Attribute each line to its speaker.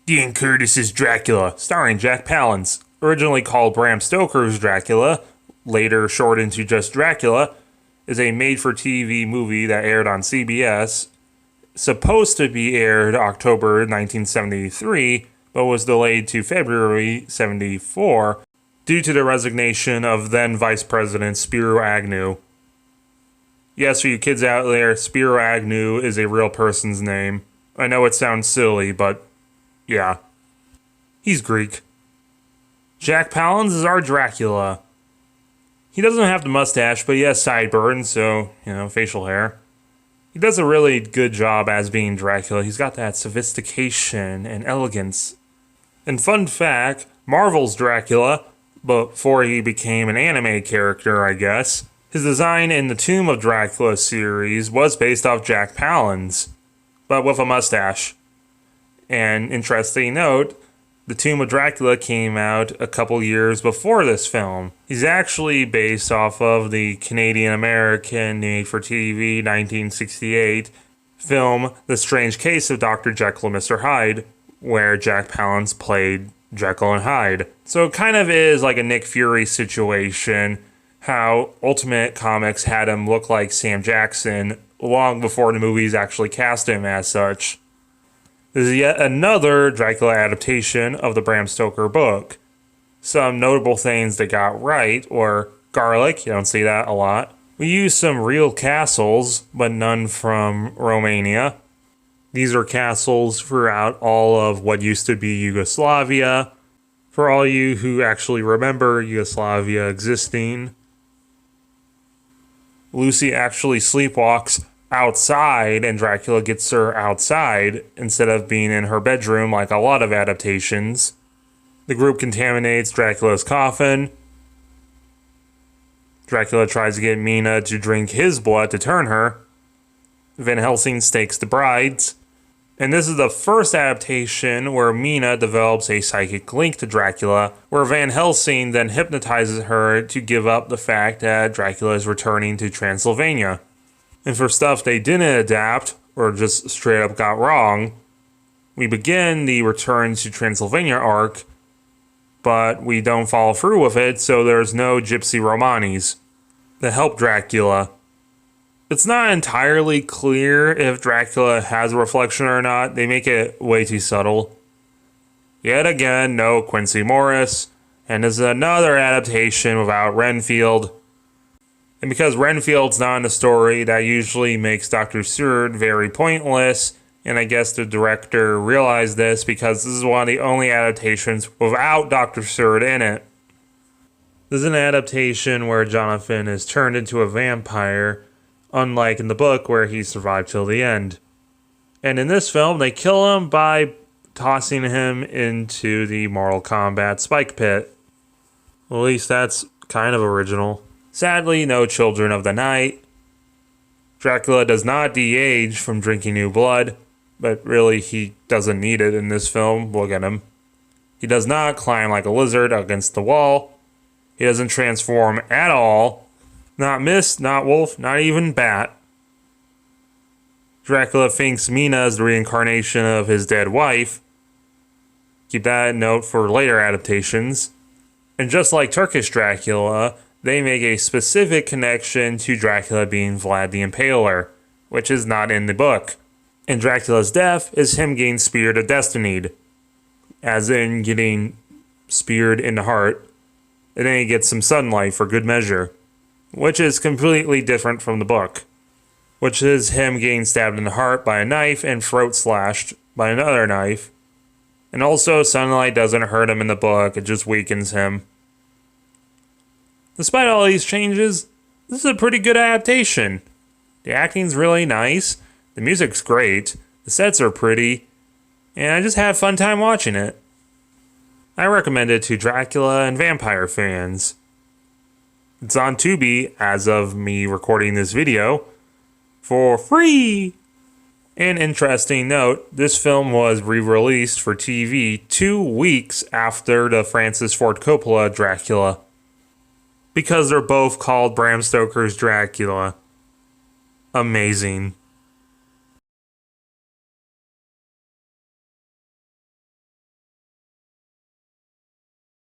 Speaker 1: Ian Curtis's Dracula, starring Jack Palance, originally called Bram Stoker's Dracula, later shortened to just Dracula, is a made-for-TV movie that aired on CBS, supposed to be aired October 1973, but was delayed to February 74 due to the resignation of then Vice President Spiro Agnew. Yes, for you kids out there, Spiro Agnew is a real person's name. I know it sounds silly, but yeah. He's Greek. Jack Palance is our Dracula. He doesn't have the mustache, but he has sideburns, so, facial hair. He does a really good job as being Dracula. He's got that sophistication and elegance. And fun fact, Marvel's Dracula, before he became an anime character, I guess, his design in the Tomb of Dracula series was based off Jack Palance, but with a mustache. And interesting note, The Tomb of Dracula came out a couple years before this film. He's actually based off of the Canadian-American made-for-TV 1968 film The Strange Case of Dr. Jekyll and Mr. Hyde, where Jack Palance played Jekyll and Hyde. So it kind of is like a Nick Fury situation, how Ultimate Comics had him look like Sam Jackson long before the movies actually cast him as such. This is yet another Dracula adaptation of the Bram Stoker book. Some notable things they got right were garlic, you don't see that a lot. We used some real castles, but none from Romania. These are castles throughout all of what used to be Yugoslavia. For all you who actually remember Yugoslavia existing, Lucy actually sleepwalks outside, and Dracula gets her outside instead of being in her bedroom like a lot of adaptations. The group contaminates Dracula's coffin. Dracula tries to get Mina to drink his blood to turn her. Van Helsing stakes the brides. And this is the first adaptation where Mina develops a psychic link to Dracula, where Van Helsing then hypnotizes her to give up the fact that Dracula is returning to Transylvania. And for stuff they didn't adapt, or just straight up got wrong, we begin the Return to Transylvania arc, but we don't follow through with it, so there's no Gypsy Romanis that help Dracula. It's not entirely clear if Dracula has a reflection or not. They make it way too subtle. Yet again, no Quincy Morris, and this is another adaptation without Renfield. And because Renfield's not in the story, that usually makes Dr. Seward very pointless, and I guess the director realized this because this is one of the only adaptations without Dr. Seward in it. This is an adaptation where Jonathan is turned into a vampire, unlike in the book where he survived till the end. And in this film, they kill him by tossing him into the Mortal Kombat spike pit. Well, at least that's kind of original. Sadly, no Children of the Night. Dracula does not de-age from drinking new blood, but really he doesn't need it in this film. Look at him. He does not climb like a lizard against the wall. He doesn't transform at all. Not mist, not wolf, not even bat. Dracula thinks Mina is the reincarnation of his dead wife. Keep that in note for later adaptations. And just like Turkish Dracula, they make a specific connection to Dracula being Vlad the Impaler, which is not in the book. And Dracula's death is him getting speared of Destinied, as in getting speared in the heart, and then he gets some sunlight for good measure, which is completely different from the book, which is him getting stabbed in the heart by a knife and throat slashed by another knife. And also, sunlight doesn't hurt him in the book, it just weakens him. Despite all these changes, this is a pretty good adaptation. The acting's really nice, the music's great, the sets are pretty, and I just had a fun time watching it. I recommend it to Dracula and vampire fans. It's on Tubi, as of me recording this video, for free! An interesting note, this film was re-released for TV 2 weeks after the Francis Ford Coppola Dracula. Because they're both called Bram Stoker's Dracula. Amazing.